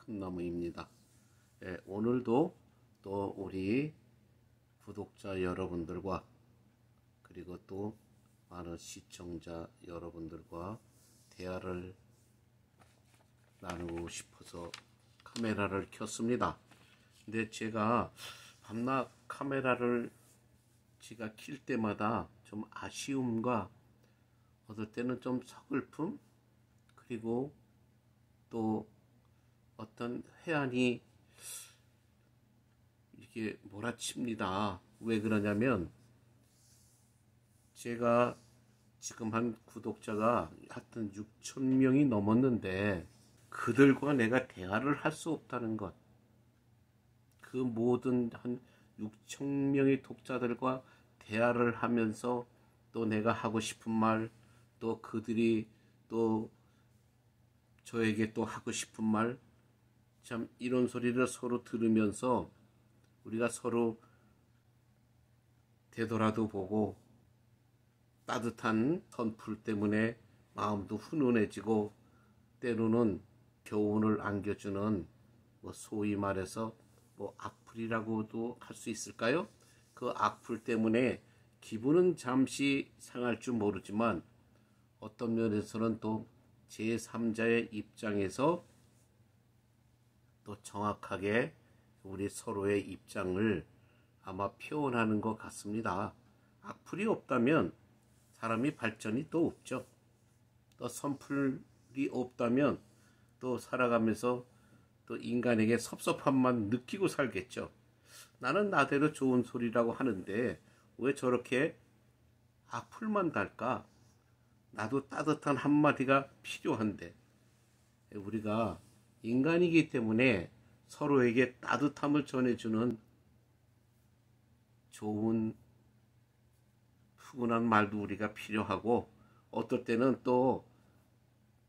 큰 나무입니다. 오늘도 또 우리 구독자 여러분들과 그리고 또 많은 시청자 여러분들과 대화를 나누고 싶어서 카메라를 켰습니다. 근데 제가 밤낮 카메라를 제가 킬 때마다 좀 아쉬움과 어떨 때는 좀 서글픔, 그리고 또 어떤 회한이 이게 몰아칩니다. 왜 그러냐면 제가 지금 한 구독자가 하여튼 6,000명이 넘었는데 그들과 내가 대화를 할 수 없다는 것. 그 모든 한 6,000명의 독자들과 대화를 하면서 또 내가 하고 싶은 말, 또 그들이 또 저에게 또 하고 싶은 말, 참 이런 소리를 서로 들으면서 우리가 서로 되돌아도 보고 따뜻한 선풀 때문에 마음도 훈훈해지고 때로는 교훈을 안겨주는 소위 말해서 악플이라고도 할 수 있을까요? 그 악플 때문에 기분은 잠시 상할 줄 모르지만 어떤 면에서는 또 제3자의 입장에서 또 정확하게 우리 서로의 입장을 아마 표현하는 것 같습니다. 악플이 없다면 사람이 발전이 또 없죠. 또 선풀이 없다면 또 살아가면서 또 인간에게 섭섭함만 느끼고 살겠죠. 나는 나대로 좋은 소리라고 하는데 왜 저렇게 악플만 달까? 나도 따뜻한 한마디가 필요한데 우리가 인간이기 때문에 서로에게 따뜻함을 전해주는 좋은 푸근한 말도 우리가 필요하고 어떨 때는 또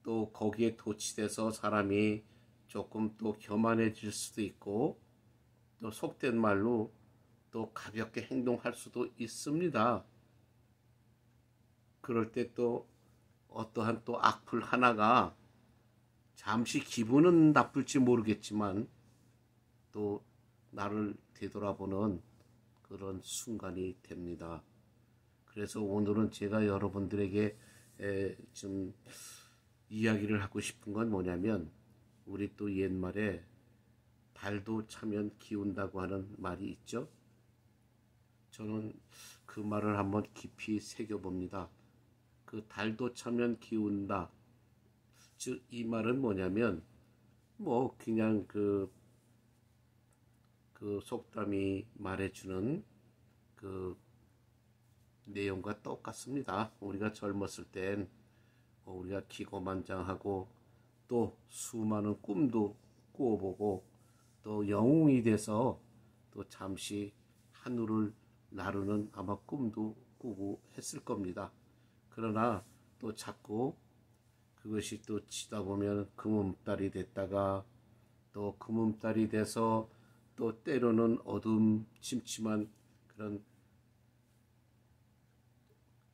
거기에 도취돼서 사람이 조금 또 교만해질 수도 있고 또 속된 말로 또 가볍게 행동할 수도 있습니다. 그럴 때 또 어떠한 또 악플 하나가 잠시 기분은 나쁠지 모르겠지만 또 나를 되돌아보는 그런 순간이 됩니다. 그래서 오늘은 제가 여러분들에게 좀 이야기를 하고 싶은 건 뭐냐면 우리 또 옛말에 달도 차면 기운다고 하는 말이 있죠. 저는 그 말을 한번 깊이 새겨봅니다. 그 달도 차면 기운다. 즉 이 말은 뭐냐면 그냥 그 속담이 말해주는 그 내용과 똑같습니다. 우리가 젊었을 땐 우리가 기고만장하고 또 수많은 꿈도 꾸어보고 또 영웅이 돼서 또 잠시 하늘을 나르는 아마 꿈도 꾸고 했을 겁니다. 그러나 또 자꾸 그것이 또 치다 보면 금음달이 됐다가 또 금음달이 돼서 또 때로는 어둠 침침한 그런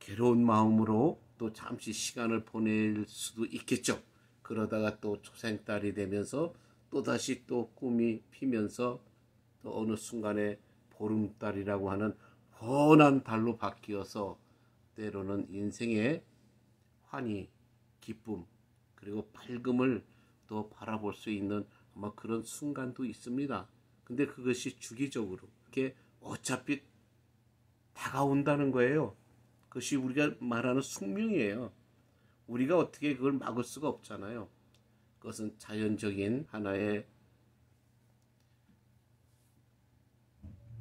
괴로운 마음으로 또 잠시 시간을 보낼 수도 있겠죠. 그러다가 또 초생달이 되면서 또다시 또 꿈이 피면서 또 어느 순간에 보름달이라고 하는 환한 달로 바뀌어서 때로는 인생의 환희, 기쁨, 그리고 밝음을 또 바라볼 수 있는 아마 그런 순간도 있습니다. 근데 그것이 주기적으로 이렇게 어차피 다가온다는 거예요. 그것이 우리가 말하는 숙명이에요. 우리가 어떻게 그걸 막을 수가 없잖아요. 그것은 자연적인 하나의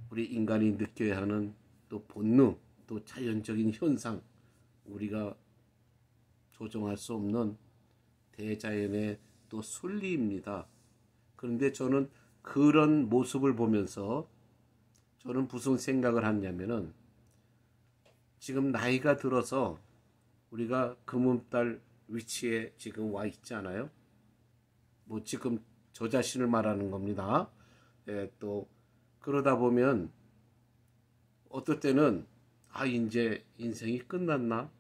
우리 인간이 느껴야 하는 또 본능, 또 자연적인 현상, 우리가 조정할 수 없는 대자연의 또 순리입니다. 그런데 저는 그런 모습을 보면서 저는 무슨 생각을 하냐면은 지금 나이가 들어서 우리가 금음달 위치에 지금 와 있잖아요. 지금 저 자신을 말하는 겁니다. 또 그러다 보면 어떨 때는 이제 인생이 끝났나?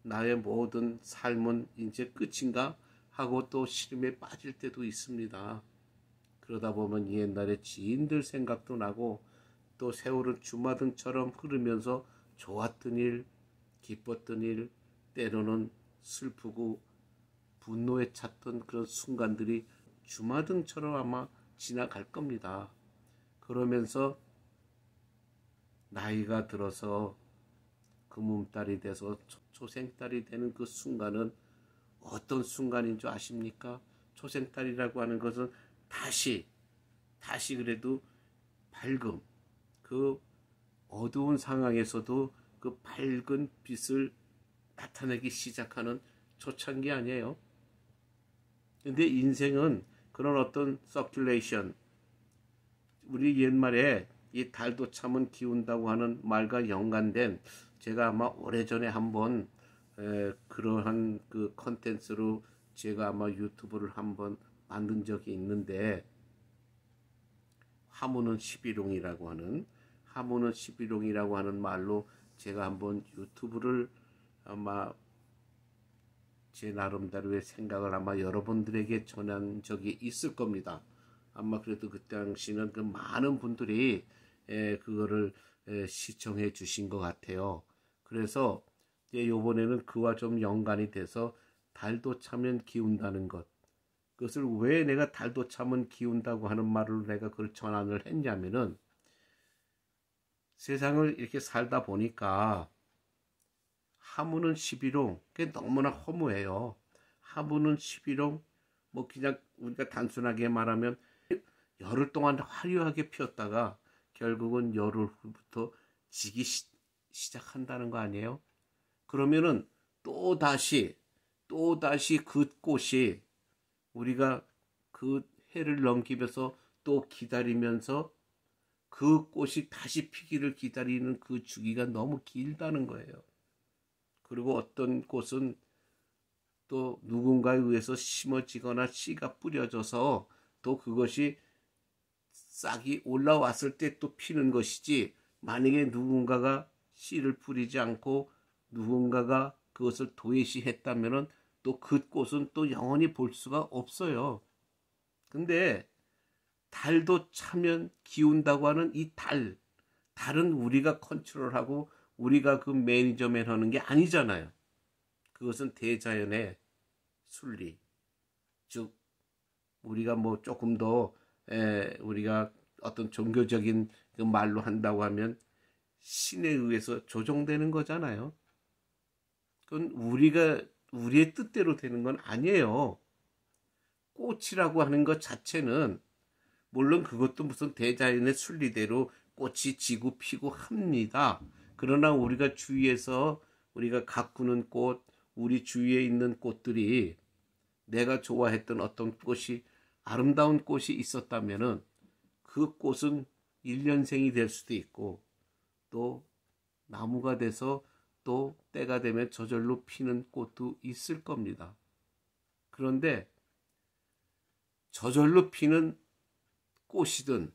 나의 모든 삶은 이제 끝인가? 하고 또 시름에 빠질 때도 있습니다. 그러다 보면 옛날에 지인들 생각도 나고 또 세월은 주마등처럼 흐르면서 좋았던 일, 기뻤던 일, 때로는 슬프고 분노에 찼던 그런 순간들이 주마등처럼 아마 지나갈 겁니다. 그러면서 나이가 들어서 금음달이 돼서 초생달이 되는 그 순간은 어떤 순간인 줄 아십니까? 초생달이라고 하는 것은 다시 그래도 밝음, 그 어두운 상황에서도 그 밝은 빛을 나타내기 시작하는 초창기 아니에요. 근데 인생은 그런 어떤 서큘레이션, 우리 옛말에 이 달도 참은 기운다고 하는 말과 연관된, 제가 아마 오래전에 한번 그러한 그 컨텐츠로 제가 아마 유튜브를 한번 만든 적이 있는데, 하무는 11홍이라고 하는 말로 제가 한번 유튜브를 아마 제 나름대로의 생각을 아마 여러분들에게 전한 적이 있을 겁니다. 아마 그래도 그때 당시는 그 많은 분들이 그거를 시청해 주신 것 같아요. 그래서 이번에는 그와 좀 연관이 돼서 달도 차면 기운다는 것, 그것을 왜 내가 달도 차면 기운다고 하는 말을 내가 그걸 전환을 했냐면은, 세상을 이렇게 살다 보니까 하무는 11홍, 그게 너무나 허무해요. 하무는 11홍, 뭐 그냥 우리가 단순하게 말하면 열흘 동안 화려하게 피었다가 결국은 열흘 후부터 지기 시작한다는 거 아니에요? 그러면은 또 다시 그 꽃이, 우리가 그 해를 넘기면서 또 기다리면서 그 꽃이 다시 피기를 기다리는 그 주기가 너무 길다는 거예요. 그리고 어떤 꽃은 또 누군가에 의해서 심어지거나 씨가 뿌려져서 또 그것이 싹이 올라왔을 때 또 피는 것이지, 만약에 누군가가 씨를 뿌리지 않고 누군가가 그것을 도외시했다면은 또 그 꽃은 또 영원히 볼 수가 없어요. 근데 달도 차면 기운다고 하는 이 달은 우리가 컨트롤하고 우리가 그 매니저맨 하는 게 아니잖아요. 그것은 대자연의 순리, 즉 우리가 뭐 조금 더 우리가 어떤 종교적인 그 말로 한다고 하면 신에 의해서 조종되는 거잖아요. 그건 우리의 뜻대로 되는 건 아니에요. 꽃이라고 하는 것 자체는 물론 그것도 무슨 대자연의 순리대로 꽃이 지고 피고 합니다. 그러나 우리가 주위에서 우리가 가꾸는 꽃, 우리 주위에 있는 꽃들이 내가 좋아했던 어떤 꽃이, 아름다운 꽃이 있었다면은 그 꽃은 1년생이 될 수도 있고 또 나무가 돼서 또 때가 되면 저절로 피는 꽃도 있을 겁니다. 그런데 저절로 피는 꽃이든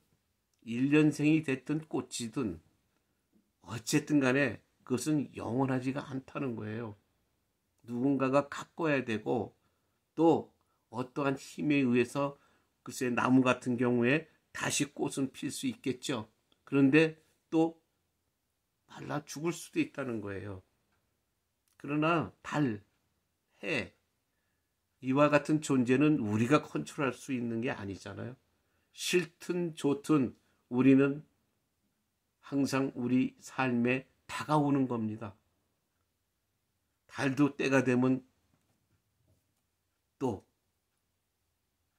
1년생이 됐든 꽃이든 어쨌든 간에 그것은 영원하지가 않다는 거예요. 누군가가 가꿔야 되고 또 어떠한 힘에 의해서, 글쎄 나무 같은 경우에 다시 꽃은 필 수 있겠죠. 그런데 또 말라 죽을 수도 있다는 거예요. 그러나 달, 해, 이와 같은 존재는 우리가 컨트롤할 수 있는 게 아니잖아요. 싫든 좋든 우리는 항상 우리 삶에 다가오는 겁니다. 달도 때가 되면 또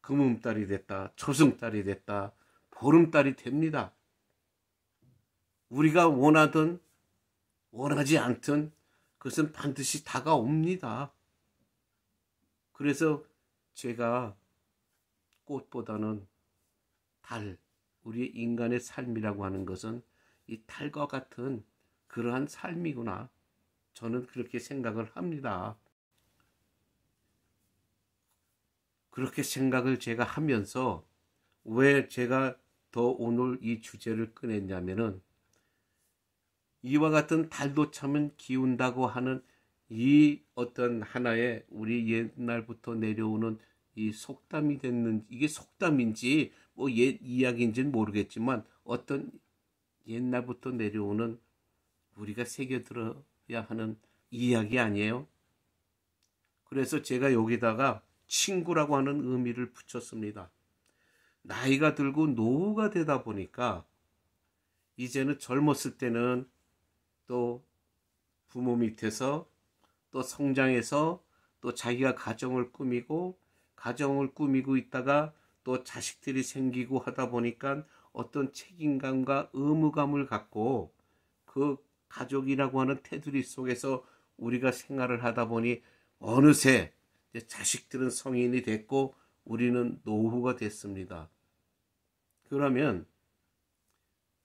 금음달이 됐다, 초승달이 됐다, 보름달이 됩니다. 우리가 원하든 원하지 않든 그것은 반드시 다가옵니다. 그래서 제가 꽃보다는 달, 우리 인간의 삶이라고 하는 것은 이 달과 같은 그러한 삶이구나, 저는 그렇게 생각을 합니다. 그렇게 생각을 제가 하면서 왜 제가 더 오늘 이 주제를 꺼냈냐면은, 이와 같은 달도 차면 기운다고 하는 이 어떤 하나의 우리 옛날부터 내려오는 이 속담이 됐는지, 이게 속담인지 뭐 옛 이야기인지는 모르겠지만 어떤 옛날부터 내려오는 우리가 새겨들어야 하는 이야기 아니에요? 그래서 제가 여기다가 친구라고 하는 의미를 붙였습니다. 나이가 들고 노후가 되다 보니까 이제는 젊었을 때는 또 부모 밑에서 또 성장해서 또 자기가 가정을 꾸미고 있다가 또 자식들이 생기고 하다 보니까 어떤 책임감과 의무감을 갖고 그 가족이라고 하는 테두리 속에서 우리가 생활을 하다 보니 어느새 자식들은 성인이 됐고 우리는 노후가 됐습니다. 그러면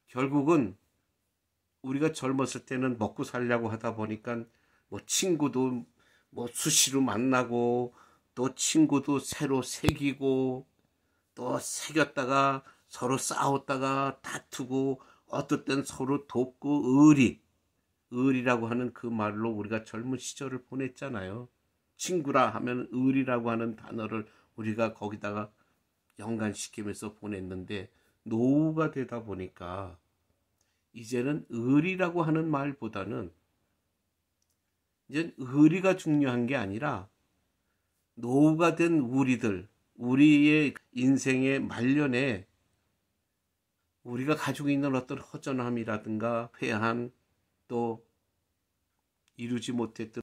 결국은 우리가 젊었을 때는 먹고 살려고 하다 보니까 뭐 친구도 뭐 수시로 만나고 또 친구도 새로 새기고 또 새겼다가 서로 싸웠다가 다투고 어떨 땐 서로 돕고 의리라고 하는 그 말로 우리가 젊은 시절을 보냈잖아요. 친구라 하면 의리라고 하는 단어를 우리가 거기다가 연관시키면서 보냈는데 노후가 되다 보니까 이제는 의리라고 하는 말보다는 이제 의리가 중요한 게 아니라 노후가 된 우리의 인생의 말년에 우리가 가지고 있는 어떤 허전함이라든가 회한 또 이루지 못했던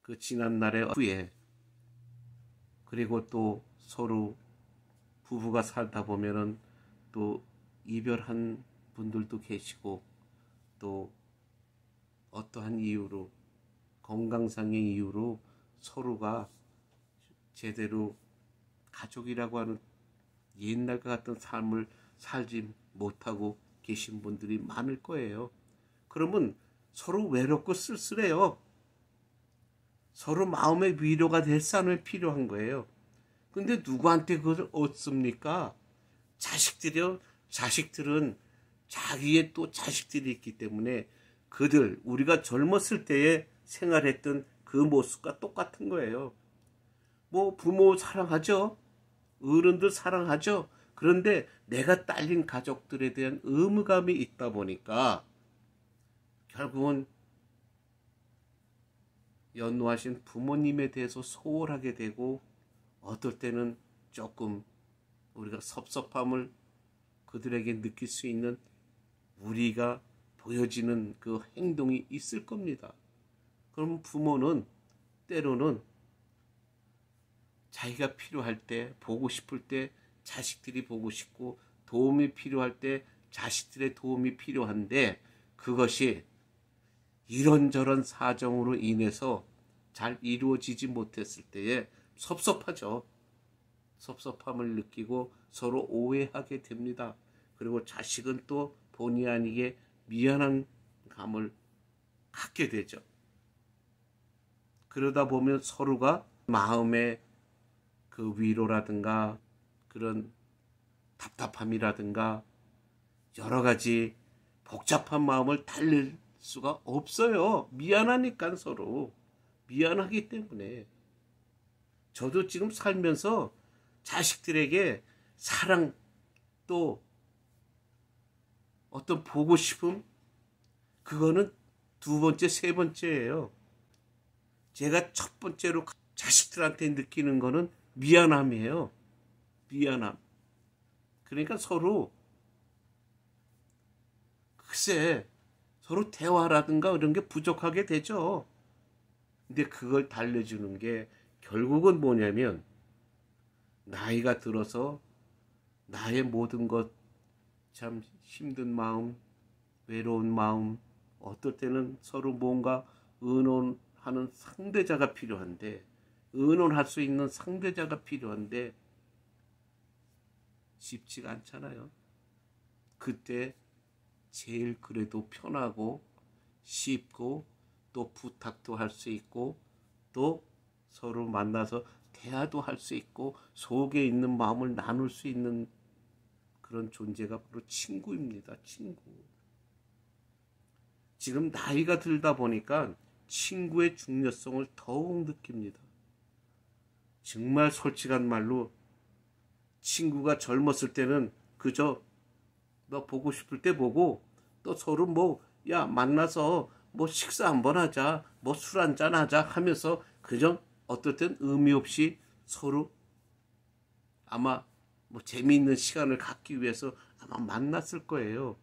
그 지난날의 후회 그리고 또 서로 부부가 살다 보면은 또 이별한 분들도 계시고 또 어떠한 이유로 건강상의 이유로 서로가 제대로 가족이라고 하는 옛날과 같은 삶을 살지 못하고 계신 분들이 많을 거예요. 그러면 서로 외롭고 쓸쓸해요. 서로 마음의 위로가 될 사람이 필요한 거예요. 근데 누구한테 그걸 얻습니까? 자식들은 자기의 또 자식들이 있기 때문에 우리가 젊었을 때에 생활했던 그 모습과 똑같은 거예요. 뭐 부모 사랑하죠. 어른들 사랑하죠. 그런데 내가 딸린 가족들에 대한 의무감이 있다 보니까 결국은 연로하신 부모님에 대해서 소홀하게 되고 어떨 때는 조금 우리가 섭섭함을 그들에게 느낄 수 있는 우리가 보여지는 그 행동이 있을 겁니다. 그럼 부모는 때로는 자기가 필요할 때 보고 싶을 때 자식들이 보고 싶고 도움이 필요할 때 자식들의 도움이 필요한데 그것이 이런저런 사정으로 인해서 잘 이루어지지 못했을 때에 섭섭하죠. 섭섭함을 느끼고 서로 오해하게 됩니다. 그리고 자식은 또 본의 아니게 미안한 감을 갖게 되죠. 그러다 보면 서로가 마음의 그 위로라든가 그런 답답함이라든가 여러 가지 복잡한 마음을 달랠 수가 없어요. 미안하니까 서로. 미안하기 때문에. 저도 지금 살면서 자식들에게 사랑 또 어떤 보고 싶음 그거는 두 번째, 세 번째예요. 제가 첫 번째로 자식들한테 느끼는 거는 미안함이에요. 미안함. 그러니까 서로 글쎄 서로 대화라든가 이런 게 부족하게 되죠. 근데 그걸 달래주는 게 결국은 뭐냐면 나이가 들어서 나의 모든 것 참 힘든 마음, 외로운 마음, 어떨 때는 서로 뭔가 의논하는 상대자가 필요한데 의논할 수 있는 상대자가 필요한데 쉽지가 않잖아요. 그때 제일 그래도 편하고 쉽고 또 부탁도 할 수 있고 또 서로 만나서 대화도 할 수 있고 속에 있는 마음을 나눌 수 있는 그런 존재가 바로 친구입니다. 친구. 지금 나이가 들다 보니까 친구의 중요성을 더욱 느낍니다. 정말 솔직한 말로 친구가 젊었을 때는 그저 너 보고 싶을 때 보고 또 서로 뭐 야 만나서 뭐 식사 한번 하자 뭐 술 한잔 하자 하면서 그저 어떨 땐 의미 없이 서로 아마 뭐 재미있는 시간을 갖기 위해서 아마 만났을 거예요.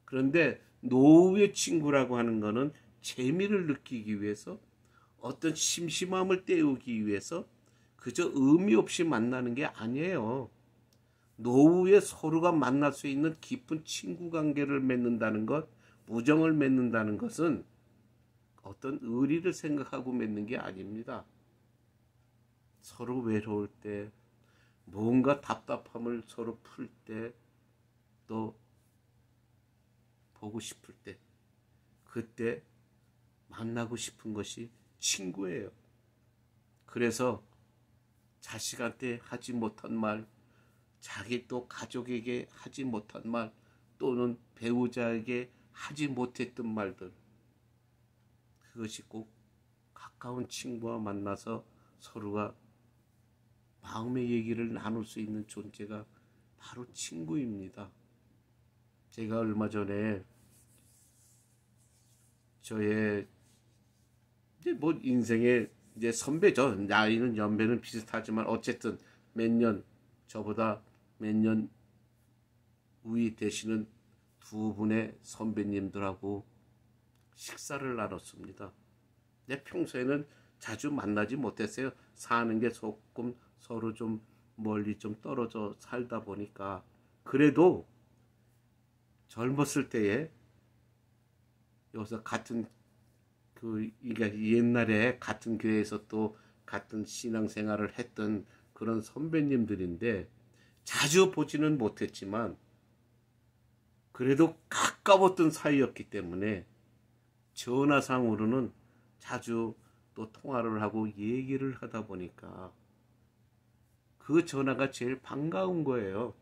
그런데 노후의 친구라고 하는 거는 재미를 느끼기 위해서 어떤 심심함을 때우기 위해서 그저 의미 없이 만나는 게 아니에요. 노후에 서로가 만날 수 있는 깊은 친구 관계를 맺는다는 것, 우정을 맺는다는 것은 어떤 의리를 생각하고 맺는 게 아닙니다. 서로 외로울 때, 뭔가 답답함을 서로 풀 때, 또 보고 싶을 때, 그때 만나고 싶은 것이 친구예요. 그래서 자식한테 하지 못한 말, 자기 또 가족에게 하지 못한 말, 또는 배우자에게 하지 못했던 말들, 그것이 꼭 가까운 친구와 만나서 서로가 마음의 얘기를 나눌 수 있는 존재가 바로 친구입니다. 제가 얼마 전에 저의 이제 뭐 인생의 이제 선배죠. 나이는 연배는 비슷하지만 어쨌든 몇 년 저보다 몇 년 우위 되시는 두 분의 선배님들하고 식사를 나눴습니다. 내 평소에는 자주 만나지 못했어요. 사는 게 조금 서로 좀 멀리 좀 떨어져 살다 보니까. 그래도 젊었을 때에 여기서 같은 이게 옛날에 같은 교회에서 또 같은 신앙생활을 했던 그런 선배님들인데 자주 보지는 못했지만 그래도 가까웠던 사이였기 때문에 전화상으로는 자주 또 통화를 하고 얘기를 하다 보니까 그 전화가 제일 반가운 거예요.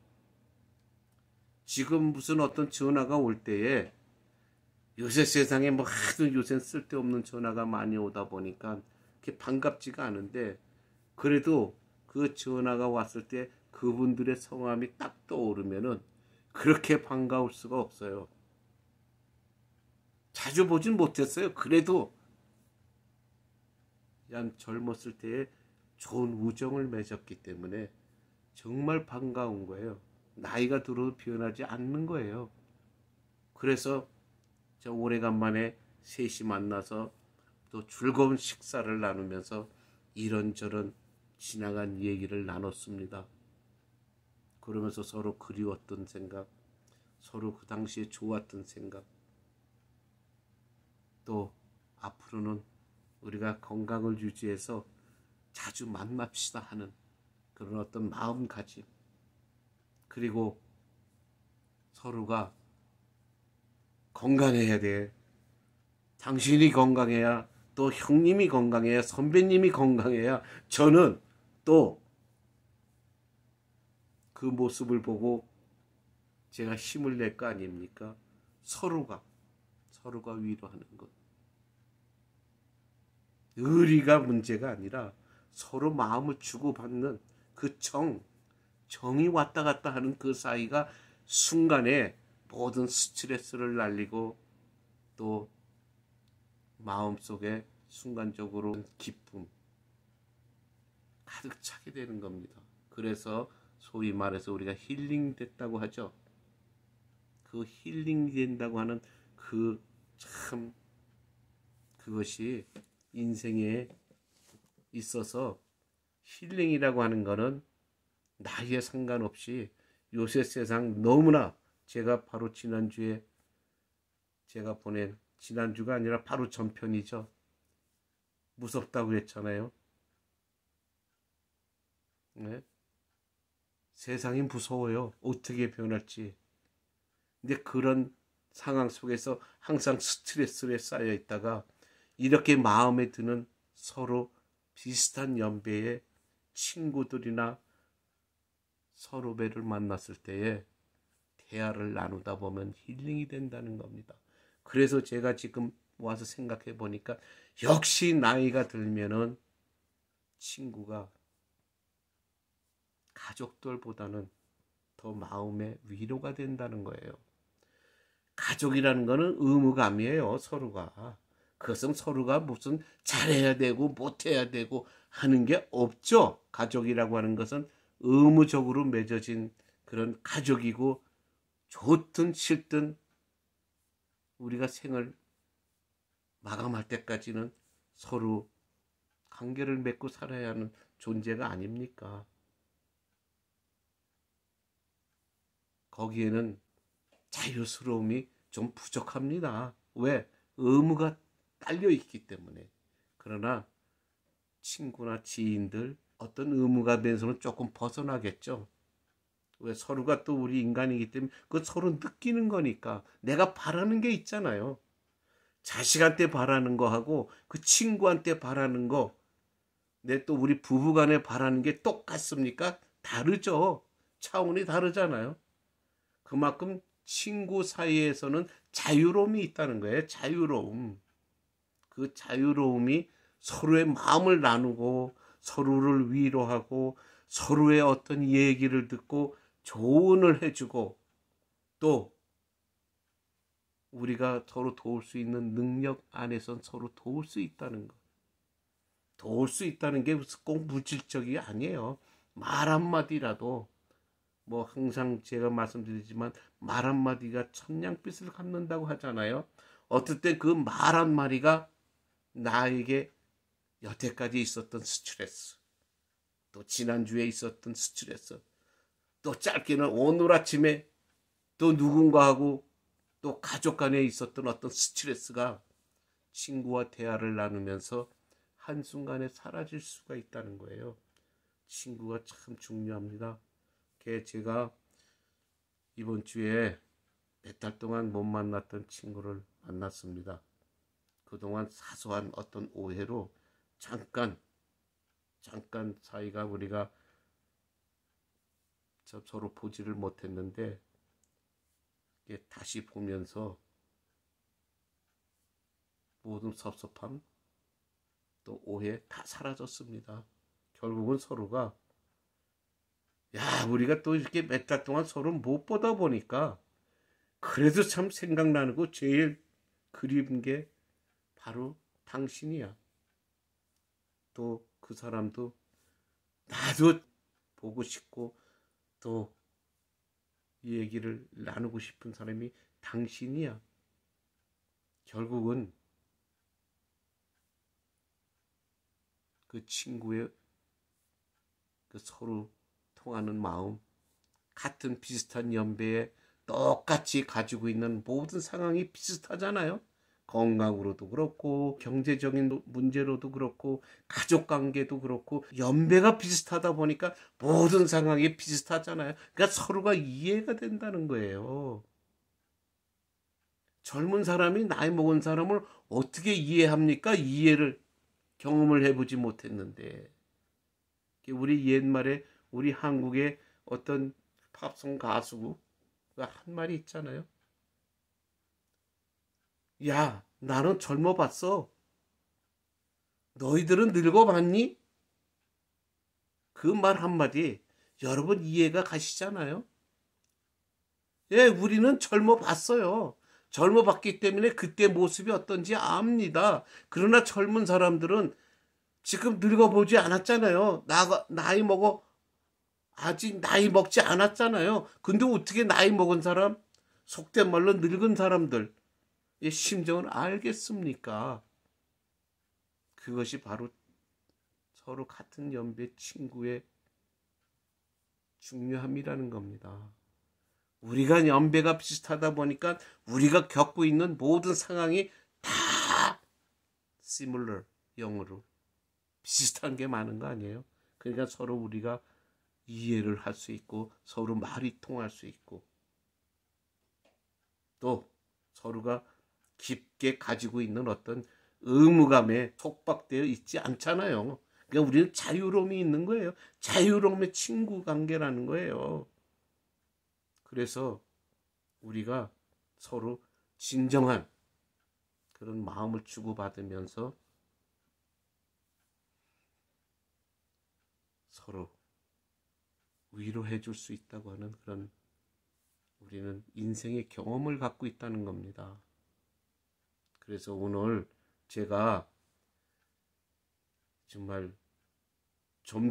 지금 무슨 어떤 전화가 올 때에 요새 세상에 뭐 하도 요새 쓸데없는 전화가 많이 오다 보니까 그게 반갑지가 않은데 그래도 그 전화가 왔을 때 그분들의 성함이 딱 떠오르면은 그렇게 반가울 수가 없어요. 자주 보진 못했어요. 그래도 그냥 젊었을 때에 좋은 우정을 맺었기 때문에 정말 반가운 거예요. 나이가 들어도 변하지 않는 거예요. 그래서 저 오래간만에 셋이 만나서 또 즐거운 식사를 나누면서 이런저런 지나간 얘기를 나눴습니다. 그러면서 서로 그리웠던 생각, 서로 그 당시에 좋았던 생각, 또 앞으로는 우리가 건강을 유지해서 자주 만납시다 하는 그런 어떤 마음가짐, 그리고 서로가 건강해야 돼. 당신이 건강해야, 또 형님이 건강해야, 선배님이 건강해야 저는 또 그 모습을 보고 제가 힘을 낼 거 아닙니까? 서로가 위로하는 것. 의리가 문제가 아니라 서로 마음을 주고받는 그 정이 왔다 갔다 하는 그 사이가 순간에 모든 스트레스를 날리고 또 마음속에 순간적으로 기쁨 가득 차게 되는 겁니다. 그래서 소위 말해서 우리가 힐링됐다고 하죠. 그 힐링된다고 하는 그 참 그것이 인생에 있어서 힐링이라고 하는 거는 나이에 상관없이 요새 세상 너무나 제가 바로 지난주에 제가 보낸 지난주가 아니라 바로 전편이죠. 무섭다고 했잖아요. 네? 세상이 무서워요. 어떻게 변할지. 근데 그런 상황 속에서 항상 스트레스에 쌓여 있다가 이렇게 마음에 드는 서로 비슷한 연배의 친구들이나 서로배를 만났을 때에 대화를 나누다 보면 힐링이 된다는 겁니다. 그래서 제가 지금 와서 생각해 보니까 역시 나이가 들면은 친구가 가족들보다는 더 마음의 위로가 된다는 거예요. 가족이라는 거는 의무감이에요, 서로가. 그것은 서로가 무슨 잘해야 되고 못해야 되고 하는 게 없죠. 가족이라고 하는 것은 의무적으로 맺어진 그런 가족이고, 좋든 싫든 우리가 생을 마감할 때까지는 서로 관계를 맺고 살아야 하는 존재가 아닙니까? 거기에는 자유스러움이 좀 부족합니다. 왜? 의무가 딸려 있기 때문에. 그러나 친구나 지인들 어떤 의무감에서는 조금 벗어나겠죠. 왜? 서로가 또 우리 인간이기 때문에 그 서로 느끼는 거니까. 내가 바라는 게 있잖아요. 자식한테 바라는 거하고 그 친구한테 바라는 거, 내 또 우리 부부간에 바라는 게 똑같습니까? 다르죠. 차원이 다르잖아요. 그만큼 친구 사이에서는 자유로움이 있다는 거예요. 자유로움. 그 자유로움이 서로의 마음을 나누고 서로를 위로하고 서로의 어떤 얘기를 듣고 조언을 해주고 또 우리가 서로 도울 수 있는 능력 안에선 서로 도울 수 있다는 것. 도울 수 있다는 게 꼭 물질적이 아니에요. 말 한마디라도, 뭐 항상 제가 말씀드리지만 말 한마디가 천냥빚을 갚는다고 하잖아요. 어떨 때 그 말 한마디가 나에게 여태까지 있었던 스트레스, 또 지난주에 있었던 스트레스, 또 짧게는 오늘 아침에 또 누군가하고 또 가족 간에 있었던 어떤 스트레스가 친구와 대화를 나누면서 한순간에 사라질 수가 있다는 거예요. 친구가 참 중요합니다. 제가 이번 주에 몇 달 동안 못 만났던 친구를 만났습니다. 그동안 사소한 어떤 오해로 잠깐 사이가 우리가 서로 보지를 못했는데 다시 보면서 모든 섭섭함 또 오해 다 사라졌습니다. 결국은 서로가 우리가 또 이렇게 몇 달 동안 서로 못 보다 보니까 그래도 참 생각나는 거 제일 그리운 게 바로 당신이야. 또 그 사람도 나도 보고 싶고 또 이 얘기를 나누고 싶은 사람이 당신이야. 결국은 그 친구의 그 서로 통하는 마음, 같은 비슷한 연배에 똑같이 가지고 있는 모든 상황이 비슷하잖아요. 건강으로도 그렇고 경제적인 문제로도 그렇고 가족관계도 그렇고 연배가 비슷하다 보니까 모든 상황이 비슷하잖아요. 그러니까 서로가 이해가 된다는 거예요. 젊은 사람이 나이 먹은 사람을 어떻게 이해합니까? 이해를 경험을 해보지 못했는데. 우리 옛말에 우리 한국의 어떤 팝송 가수가 한 말이 있잖아요. 야, 나는 젊어봤어. 너희들은 늙어봤니? 그 말 한마디 여러분 이해가 가시잖아요. 예, 우리는 젊어봤어요. 젊어봤기 때문에 그때 모습이 어떤지 압니다. 그러나 젊은 사람들은 지금 늙어보지 않았잖아요. 나이 먹어 아직 나이 먹지 않았잖아요. 근데 어떻게 나이 먹은 사람, 속된 말로 늙은 사람들 심정을 알겠습니까? 그것이 바로 서로 같은 연배 친구의 중요함이라는 겁니다. 우리가 연배가 비슷하다 보니까 우리가 겪고 있는 모든 상황이 다 similar, 영어로 비슷한 게 많은 거 아니에요? 그러니까 서로 우리가 이해를 할 수 있고 서로 말이 통할 수 있고 또 서로가 깊게 가지고 있는 어떤 의무감에 속박되어 있지 않잖아요. 그러니까 우리는 자유로움이 있는 거예요. 자유로움의 친구 관계라는 거예요. 그래서 우리가 서로 진정한 그런 마음을 주고받으면서 서로 위로해 줄 수 있다고 하는 그런 우리는 인생의 경험을 갖고 있다는 겁니다. 그래서 오늘 제가 정말 좀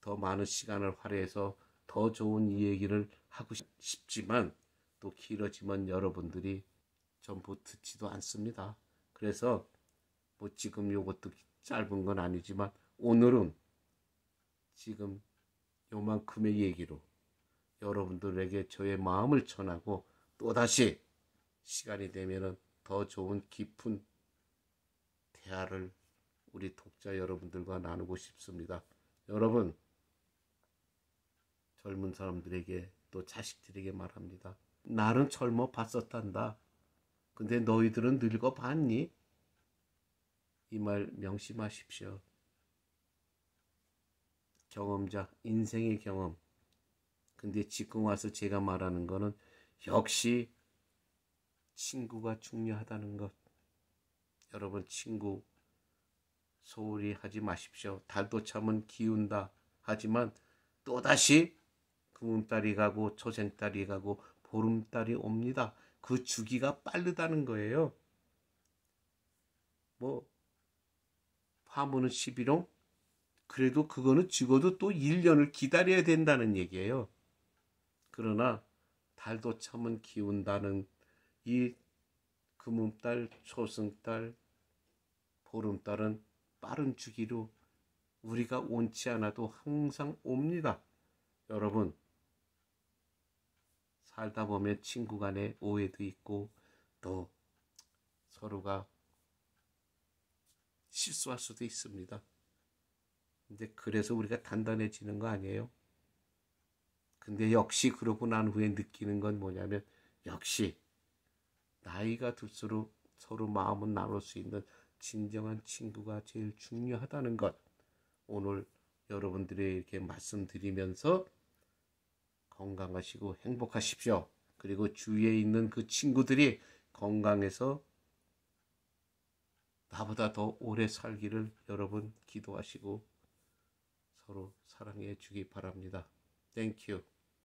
더 많은 시간을 할애해서 더 좋은 이 얘기를 하고 싶지만 또 길어지면 여러분들이 전부 듣지도 않습니다. 그래서 뭐 지금 요것도 짧은 건 아니지만 오늘은 지금 요만큼의 얘기로 여러분들에게 저의 마음을 전하고 또다시 시간이 되면은 더 좋은 깊은 대화를 우리 독자 여러분들과 나누고 싶습니다. 여러분, 젊은 사람들에게 또 자식들에게 말합니다. 나는 젊어 봤었단다. 근데 너희들은 늙어 봤니? 이 말 명심하십시오. 경험자, 인생의 경험. 근데 지금 와서 제가 말하는 거는 역시 친구가 중요하다는 것. 여러분, 친구 소홀히 하지 마십시오. 달도 참은 기운다. 하지만 또다시 금음달이 가고 초생달이 가고 보름달이 옵니다. 그 주기가 빠르다는 거예요. 뭐 화무는 11호? 그래도 그거는 죽어도 또 1년을 기다려야 된다는 얘기예요. 그러나 달도 참은 기운다는 이 금음달, 초승달, 보름달은 빠른 주기로 우리가 원치 않아도 항상 옵니다. 여러분, 살다 보면 친구 간에 오해도 있고 또 서로가 실수할 수도 있습니다. 근데 그래서 우리가 단단해지는 거 아니에요? 근데 역시 그러고 난 후에 느끼는 건 뭐냐면 역시 나이가 들수록 서로 마음을 나눌 수 있는 진정한 친구가 제일 중요하다는 것. 오늘 여러분들에게 이렇게 말씀드리면서 건강하시고 행복하십시오. 그리고 주위에 있는 그 친구들이 건강해서 나보다 더 오래 살기를 여러분 기도하시고 서로 사랑해 주기 바랍니다. Thank you.